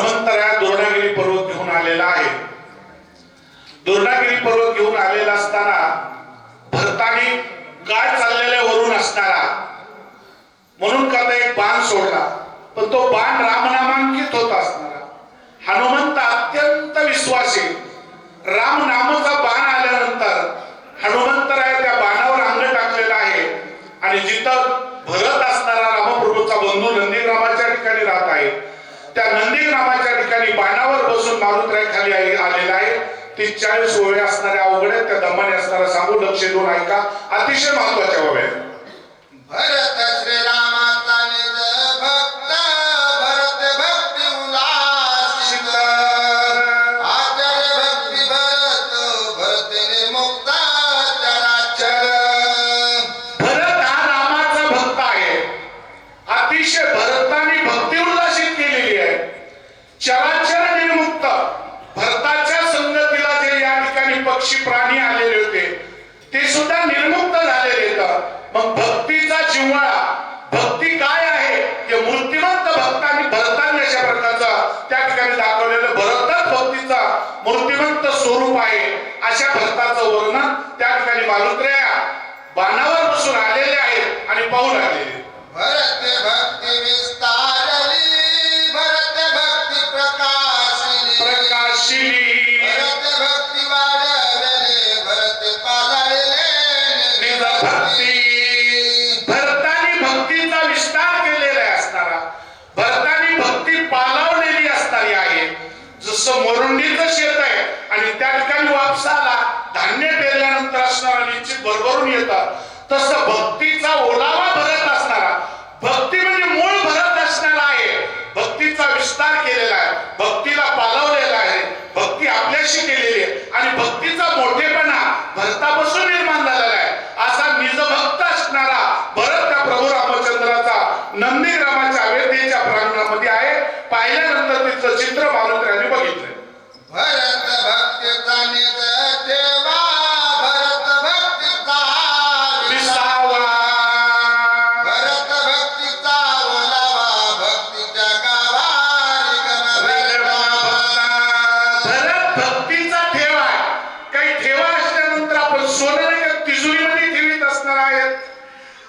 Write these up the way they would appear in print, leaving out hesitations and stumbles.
हनुमंतराया दुर्णागिरी पर्वत घेऊन आलेला आहे. दुर्णागिरी पर्वत घेऊन आलेला असताना भरताने काय चाललेल्या वरून असणारा म्हणून का एक बाण सोडला, पण तो बाण रामनामांकित होत असणारा. हनुमंत अत्यंत विश्वासी. राम नामाचा बाण आल्यानंतर हनुमंतराय त्या बाणावर अंग टाकलेला आहे आणि जिथं भरत असणारा रामप्रभूचा बंधू नंदीग्रामाच्या ठिकाणी राहत आहे, त्या नंदीग्रामाच्या ठिकाणी बाणावर बसून मारुतराय खाली आलेला आहे. ती 40 ओव्या असणाऱ्या अवघड त्या दमाने असणारा सांगू लक्ष देऊन ऐका. अतिशय महत्वाच्या ओव्या. भरत श्रीरामाचा निज भक्त भरत भक्ती उल्हासित आचार्य भक्ती भरत भरत निर्मुक्त चराचर. भरत हा रामाचा भक्त आहे. अतिशय भरताने भक्ती उल्हासित केलेली आहे. चराचर निर्मुक्त. भरताच्या संगतीला जे या ठिकाणी पक्षी प्राणी आलेले होते ते सुद्धा निर्मुक्त झालेले आहेत. मग भक्तीचा जिव्हाळा, भक्ती काय आहे हे मूर्तिमंत भक्तांनी भरतांनी अशा प्रकारचा त्या ठिकाणी दाखवलेलं भरतच भक्तीचा मूर्तिमंत स्वरूप आहे. अशा भरताचं वर्णन त्या ठिकाणी मारुतराया बाणावर बसून आलेले आहेत आणि पाहू लागलेले. भरत भक्ती विस्तारली भरत भक्ती प्रकाशिली भरत भक्ती वाढवले भरत पालळले निज भक्ती. भरतानी भक्तीचा विस्तार केलेला असणारा, भरतानी भक्ती पालवलेली असणारी आहे. जसं मोरुंडीचं शेत आहे आणि त्या ठिकाणी वापसाला धान्य पेरल्यानंतर असणारा निश्चित भरभरून येतात, तसं भक्तीचा ओलावा भरत असणारा, भक्ती म्हणजे मूळ भरत असणारा आहे. भक्तीचा विस्तार केलेला आहे, भक्तीला पालवलेला आहे, भक्ती आपल्याशी केलेली आहे आणि भक्तीचा मोठेपणा भरतापासून निर्माण झालेला आहे. असा निजभक्त असणारा भरत त्या प्रभू रामचंद्राचा नंदीग्रामाच्या अयोध्येच्या प्रांगणामध्ये आहे. पाहिल्यानंतर तिचं चित्र मारुतरायाने बघितलं. भरत भक्तीचा निज ठेवा भरत भक्तीचा विसावा. भरत भक्तीचा ओलावा भक्तीच्या गावारी भरत भक्तीचा ठेवा आहे. काही ठेवा असल्यानंतर आपण सोनं नाही का तिजोरीमध्ये ठेवीत असणार आहेत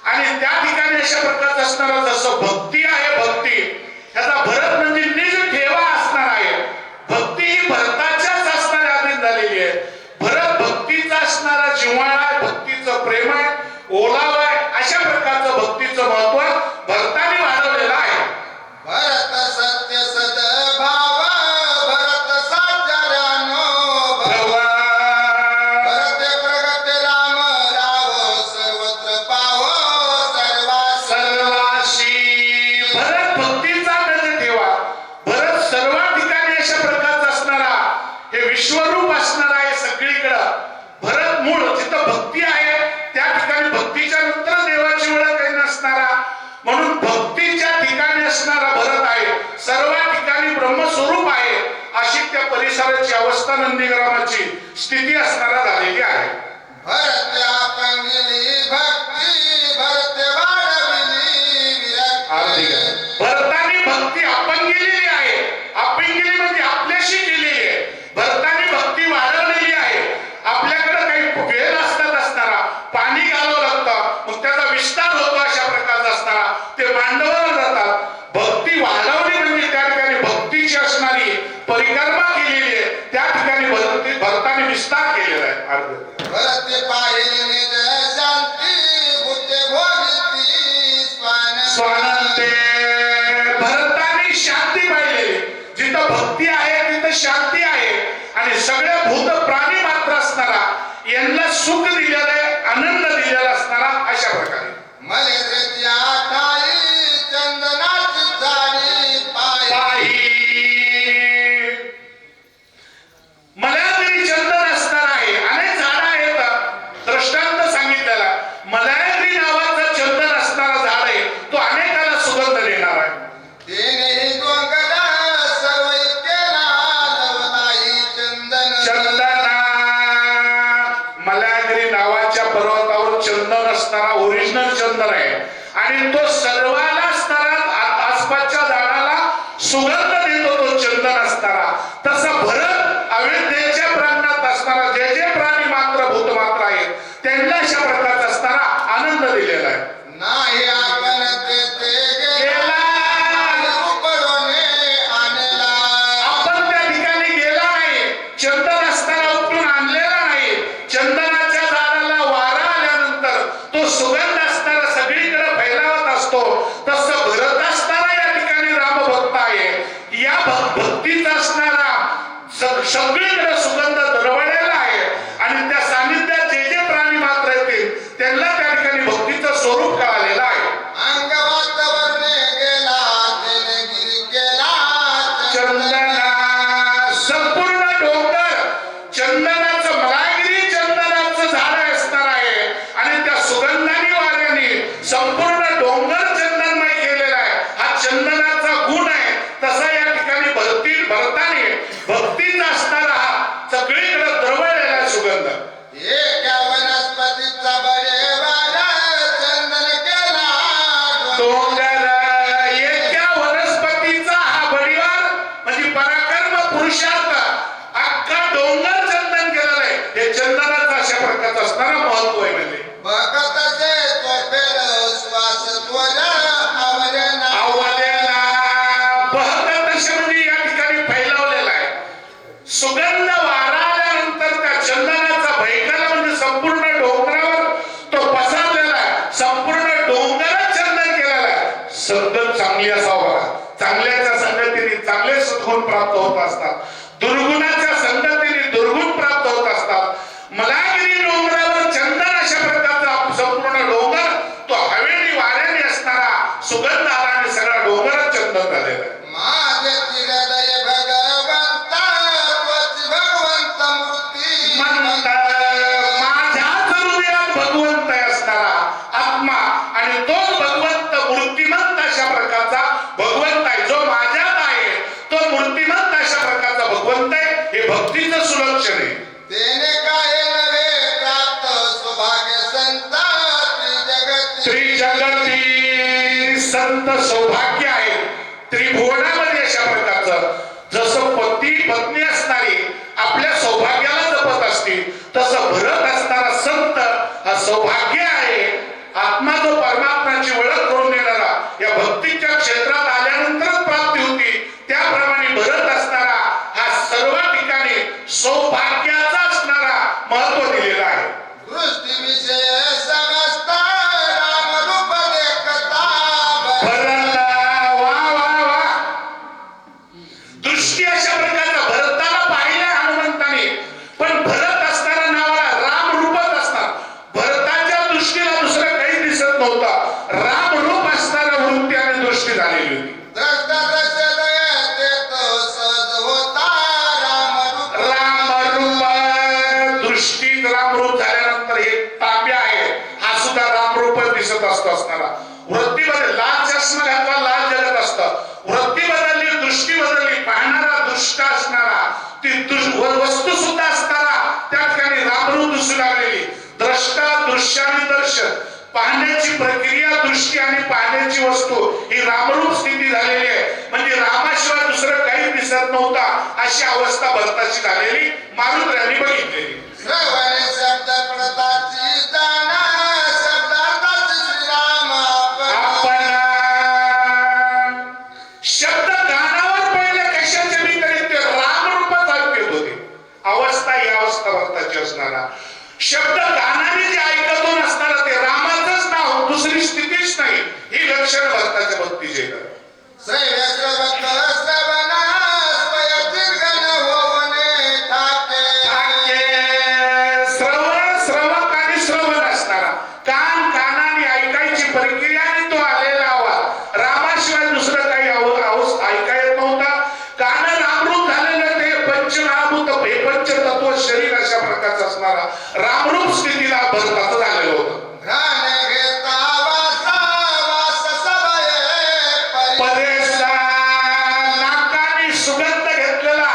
आणि त्या ठिकाणी अशा प्रकारचं असणारा जसं भक्ती आहे, भक्ती ह्याचा भरत म्हणजे निज ठेवा असणार आहे. भक्ती ही भरताच्याच असणाऱ्या अधीन झालेली आहे. भरत भक्तीचा असणारा जिव्हाळा आहे, भक्तीचं प्रेम आहे, ओलावा आहे. अशा प्रकारचं भक्तीचं महत्व भरताने वाढवलेलं आहे. भरत सत्य सद्भाव भरत साचार्यानो भव भरत प्रगट राम राव सर्वत्र पाहो सर्वाशी. भरत भक्तीचा गज ठेवा. भरत सर्व ठिकाणी अशा प्रकारचा असणारा हे विश्वरूप असणार आहे सगळीकडं. भरत मूळ जिथं भक्ती आहे त्या ठिकाणी भक्तीच्या नंतर देवाची ओळख काही नसणारा, म्हणून भक्तीच्या ठिकाणी असणारा भरत आहे. सर्व ठिकाणी ब्रह्मस्वरूप आहे. अशी त्या परिसराची अवस्था नंदीग्रामाची स्थिती असणारा झालेली आहे. भरत आपंगिली भक्ती भरत वाढविली विरक्ती. भरताने भक्ती अपंगिलेली आहे. अपंगिली म्हणजे आपल्याशी केलेली आहे. भरताने भक्ती वाढवलेली आहे. आपल्याकडे काही वेळ असतात असणारा, पाणी घालावं लागतं, मग त्याचा विस्तार होतो अशा प्रकारचा असणारा ते मांडवावर जातात. भक्ती वाढवली म्हणजे त्या ठिकाणी भक्तीची असणारी परिक्रमा केलेली आहे. त्या ठिकाणी भरताने विस्तार केलेला आहे. भरत पाहिले निज शांती बुद्ध भोगिती स्वानंदे. भरताने शांती पाहिलेली. जिथं भक्ती आहे तिथं शांती आहे आणि सगळे भूत प्राणी मात्र असणारा यांना सुख दिलेलं आहे, आनंद दिलेला असणारा अशा प्रकारे. मलेंद्रच्या ठाई चंदनाची झाडी पायी मलयाद्री चंदन असणार आहे. अनेक झाडं आहेत दृष्टांत सांगितलेला. मलयाद्री नावाचं चंदन असणारा झाड आहे, तो अनेकाला सुगंध देणार आहे. तेनेही डोंगरा सर्व केला नवनाही चंदन. मलयाद्री नावाच्या पर्वतावर चंदन असणारा ओरिजिनल चंदन आहे आणि तो सर्वाला असणारा आसपासच्या झाडाला सुगंध देतो तो चंदन सगळीकडे सुगंध दरवळलेला आहे आणि त्या सानिध्यात जे जे प्राणी मात्र येतील त्यांना त्या ठिकाणी भक्तीचं स्वरूप कळालेलं आहे. अंगवात वर्णे गेला तेने गिरी केला चंदना संपूर्ण डोंगर चंदनाचं मलागिरी चंदनाचं झाड असणार आहे आणि त्या सुगंधानी वाऱ्याने संपूर्ण डोंगर चंदनमय केलेला आहे. हा चंदनाचा गुण आहे. तसा या ठिकाणी भरताने भक्तीचा असणारा हा सगळीकडे दरवळलेला सुगंध. एका वनस्पतीचा बरे वारा चंदन केला डोंगर एका वनस्पतीचा हा बळीवार म्हणजे पराक्रम पुरुषार्थ अख्खा डोंगर चंदन केलेला आहे. हे चंदनाचा अशा प्रकारचा असणारा महत्व आहे. म्हणजे भगतचे त्वपेल श्वास त्वर आवरणा आवलेला बहत असे म्हणजे या ठिकाणी फैलावलेला आहे. सुगंध वारा आल्यानंतर त्या चंदनाचा भैकल म्हणजे संपूर्ण डोंगरावर तो पसरलेला आहे. संपूर्ण डोंगरात चंदन केलेला आहे. संगत चांगली असावा. चांगल्याच्या संगतीने चांगले सद्गुण प्राप्त होत असतात. दुर्गुणाच्या संगतीने दुर्गुण प्राप्त होत असतात. मलागिरी डोंगरावर चंदन अशा प्रकारचा संपूर्ण डोंगर तो हवेली वाऱ्याने असणारा सुगंध आला आणि सगळा डोंगरात चंदन झालेला आहे. माझे हृदय भगवंता त्वच भगवंत मूर्ती म्हणता माझ्याच हृदयात भगवंत असणारा आत्मा आणि तोच भगवंत मूर्तिमंत अशा प्रकारचा भगवंत आहे. जो माझ्यात आहे तो मूर्तिमंत अशा प्रकारचा भगवंत आहे. हे भक्तीचं सुलक्षण आहे. तेने काय नवे प्राप्त सौभाग्य संत त्रिजगती त्रिजगती संत सौभाग्य आहे. त्रिभुवनामध्ये अशा प्रकारचं जसं पती पत्नी असणारी आपल्या सौभाग्याला जपत असतील तसं भरत असणारा संत हा सौभाग्य आहे. आत्मा जो परमात्म्याची ओळख करून देणारा या भक्तीच्या क्षेत्रात आल्यानंतरच प्राप्ती होती त्याप्रमाणे भरत असणारा हा सर्व ठिकाणी सौभाग्याचा असणारा महत्व दिलेला आहे. दृष्टी विषय समस्त राम रूप देखता भरत वा वा वा दृष्टी अशा प्रकारचा भरताला पाहिला हनुमंताने पण भरत असणारा नावाला राम रूपच असणार. भरताच्या दृष्टीला दुसरं काही दिसत नव्हता. राम रूप असणारा वृत्ती आणि दृष्टी झालेली होती. द्रष्टा दशदय तेत सद होता राम रूप रामरूप दृष्टीत रामरूप झाल्यानंतर हे तांब्या आहे हा सुद्धा रामरूपच दिसत असतो असणारा. वृत्तीमध्ये लाल चष्मा घातला लाल जगत असतं. वृत्ती बदलली दृष्टी बदलली पाहणारा दृष्टा असणारा ती वस्तू सुद्धा असणारा त्या ठिकाणी रामरूप दिसू लागलेली. द्रष्टा दृश्य आणि दर्शन पाहण्याची प्रक्रिया दृष्टी आणि पाहण्याची वस्तू ही रामरूप स्थिती झालेली आहे. म्हणजे रामाशिवाय दुसरं काही दिसत नव्हता अशी अवस्था भरताची झालेली मारुद्र्यांनी बघितलेली. श्रवणे शब्द प्रताची जाना शब्दार्थाची श्रीराम आपण शब्द कानावर पहिले कशाचे मी तरी ते रामरूपच ऐकत होते. अवस्था ही अवस्था भरताची असणारा शब्द कानाने जे ऐकतो नसणारा ते रामाचंच नाव दुसरी स्थितीच नाही. ही लक्षण भरताच्या भक्तीचे श्रेय श्रवत श्रवणा स्वयंगण होवने ठाके श्रवण श्रवक आणि श्रवण असणारा कान कानाने ऐकायची प्रक्रिया आणि तो आलेला आवाज रामाशिवाय दुसरं काही ऐका येत नव्हता. कान रामरूप झालेलं ते पंचमहाभूत हे पंचतत्व शरीर अशा प्रकारचं असणारा रामरूप स्थितीला भरताचं झालेलं होतं. घ्राण घेता वासा वास सभये परेशा नाकाने सुगंध घेतलेला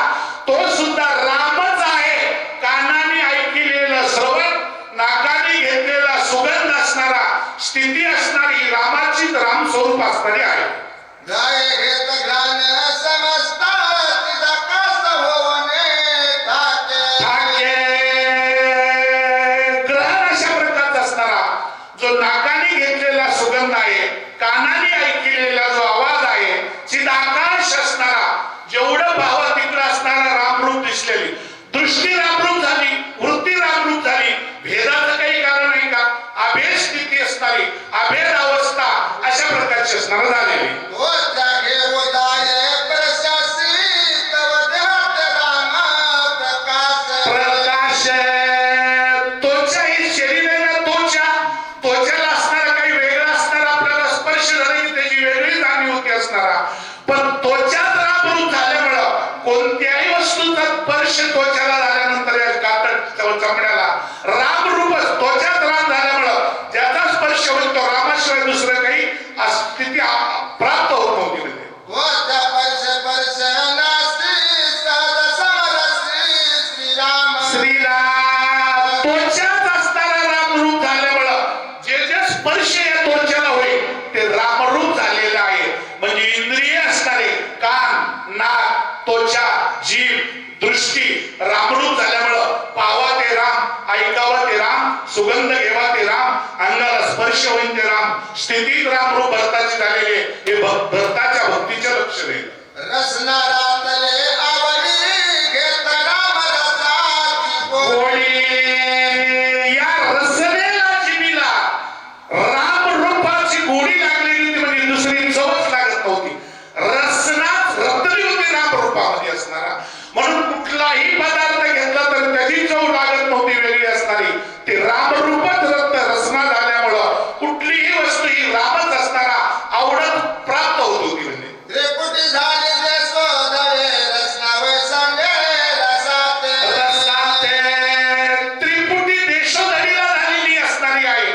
तो सुद्धा रामच आहे. कानाने ऐकलेलं श्रवण नाकाने घेतलेला सुगंध असणारा स्थिती असणारी रामाची राम स्वरूप असणारी आहे. गाय घेत घ्राण समस्त तिदाकास होवने ठाके ग्रहण अशा प्रकारचा असणारा जो नाकाने घेतलेला सुगंध आहे कानाने ऐकलेला जो आवाज आहे चिदाकाश असणारा जेवढं भाव तिकडं असणारा रामरूप दिसलेली दृष्टी रामरूप झाली वृत्ती रामरूप झाली. भेदाचं काही कारण आहे का? अभेद स्थिती असणारी अभेद अवस्था अशा प्रकारची असणारा झालेली. तो जागे उदाये प्रशासी तव देहात राम कोणत्याही वस्तूचा स्पर्श त्वचेला झाल्यानंतर या कातड चमड्याला रामरूपच त्वचात राम झाल्यामुळं ज्याचा स्पर्श होईल तो रामाशिवाय दुसरं काही स्थिती प्राप्त होत नव्हती म्हणजे त्वचा स्पर्श नास्ति सद समरसी श्रीराम श्रीराम त्वचात असणारा रामरूप झाल्यामुळं जे जे स्पर्श या त्वचेला होईल ते रामरूप झालेलं आहे म्हणजे इंद्रिय असणारे कान नाक त्वचा जीभ दृष्टी रामरूप झाल्यामुळं पावा ते राम ऐकावा ते राम सुगंध घेवा ते राम अंगाला स्पर्श होईल ते राम स्थितीत रामरूप भरताची झालेले हे भरताच्या भक्तीचे लक्षण आहे रसना रातले आवडी घेत राम रसाची गोडी या रसनेला जिभेला रामरूपाची गोडी लागलेली होती म्हणजे दुसरी चवच लागत नव्हती रसनाच रतली होती रामरूपामध्ये असणारा म्हणून कुठलाही पदार्थ घेतला तर त्याची चव लागत नव्हती वेगळी असणारी ते रामरूपच रत्न रसना झाल्यामुळं कुठलीही वस्तू ही रामच असणारा आवडत प्राप्त होत होती म्हणजे त्रिपुटी झाली जे सोदळे रसनावे संगे रसाते रसाते त्रिपुटी देशोधडीला झालेली असणारी आहे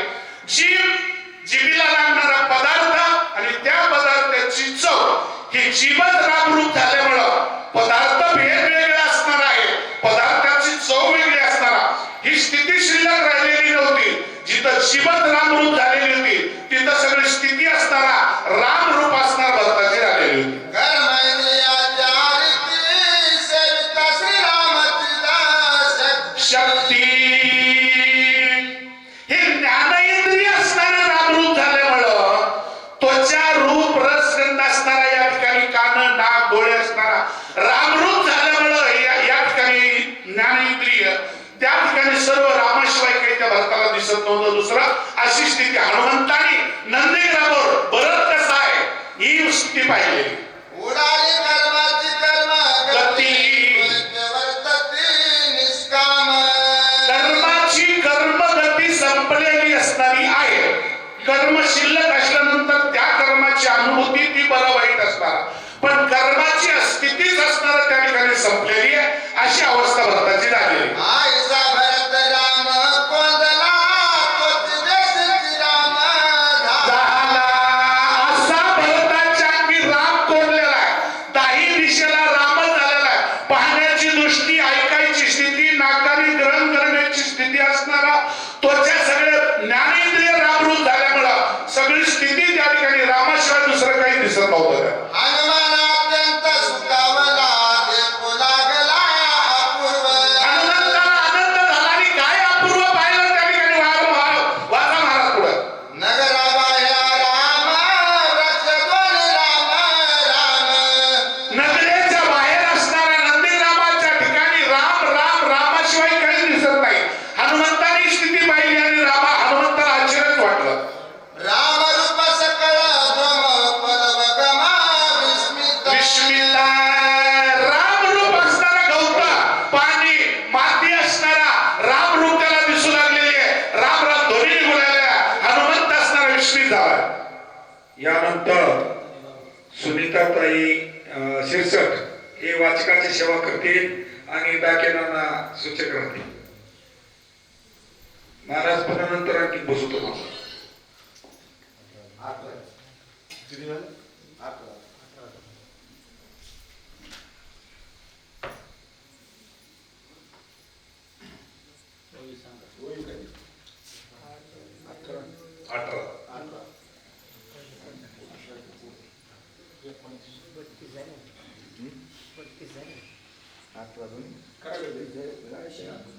जिभेला लागणारा पदार्थ आणि त्या पदार्थाची चव ही जीवच रामरूप झाल्यामुळं पदार्थ वेगवेगळा असणार आहे पदार्थाची चव वेगळी असणारा ही स्थिती शिल्लक राहिलेली नव्हती जिथं जीवच रामरूप झालेली होती तिथं सगळी स्थिती असणारा रामरूप असणार भरताची झालेली होती कर्मेंद्रियाच्या रीती सेविता श्रीरामची दास शक्ती हे ज्ञानेंद्रिय असणारे रामरूप झाल्यामुळं त्वचा रूप रस गंध असणारा या ठिकाणी कान नाक डोळे असणारा रामरूप झाल्यामुळं या ठिकाणी ज्ञानेंद्रिय त्या ठिकाणी सर्व रामाशिवाय काही त्या भरताला दिसत नव्हतं दुसरं अशी स्थिती हनुमंतानी नंदीग्रामावर बरं कसं आहे ही स्थिती पाहिली उडाली कर्माची कर्म गती वर्तती निष्काम कर्माची कर्मगती संपलेली असणारी आहे कर्म शिल्लक असल्यानंतर त्या कर्माची अनुभूती ती बरं वाईट असणार पण कर्माची स्थितीच असणार त्या ठिकाणी संपलेली आहे अशी अवस्था भरताची झालेली आईचा भरत राम कोंदला तोच देश राम झाला असा भरताच्या अंगी राम कोरलेला आहे दाही दिशेला रामच झालेला आहे पाहण्याची दृष्टी ऐकायची स्थिती नाकाने ग्रहण करण्याची स्थिती असणारा त्वचा सगळे ज्ञानेंद्रिय रामरूप झाल्यामुळं सगळी स्थिती त्या ठिकाणी रामाशिवाय दुसरं काही दिसत नव्हतं हनुमान अत्यंत सुखावला देखू लागला अपूर्व हनुमंताला आनंद झाला आणि काय अपूर्व पाहिलं त्या ठिकाणी वाचा महाराज पुढं नगराबाह्या राम रस दोन राम राम नगरेच्या बाहेर असणाऱ्या नंदीग्रामाच्या ठिकाणी राम राम रामाशिवाय काही दिसत नाही हनुमंतानी स्थिती पाहिली आणि हनुमंताला आश्चर्यच वाटलं राम रूप सकळ ब्रह्म पदवगमा विस्मित विस्मिता रामरूप असणारा गवता पाणी माती असणारा रामरूप त्याला दिसू लागलेली आहे राम राम ध्वनी निघू लागल्या हनुमंत असणारा विस्मित झाला यानंतर सुनीताताई शिरसट हे वाचकाची सेवा करतील आणि व्याख्यानांना सूचक राहतील महाराज पुन्हा नंतर आणखी बसतो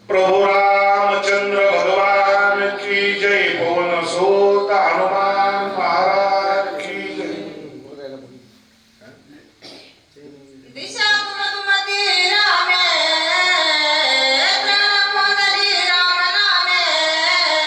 प्रभु रामचंद्र भगवान की जय पवन सो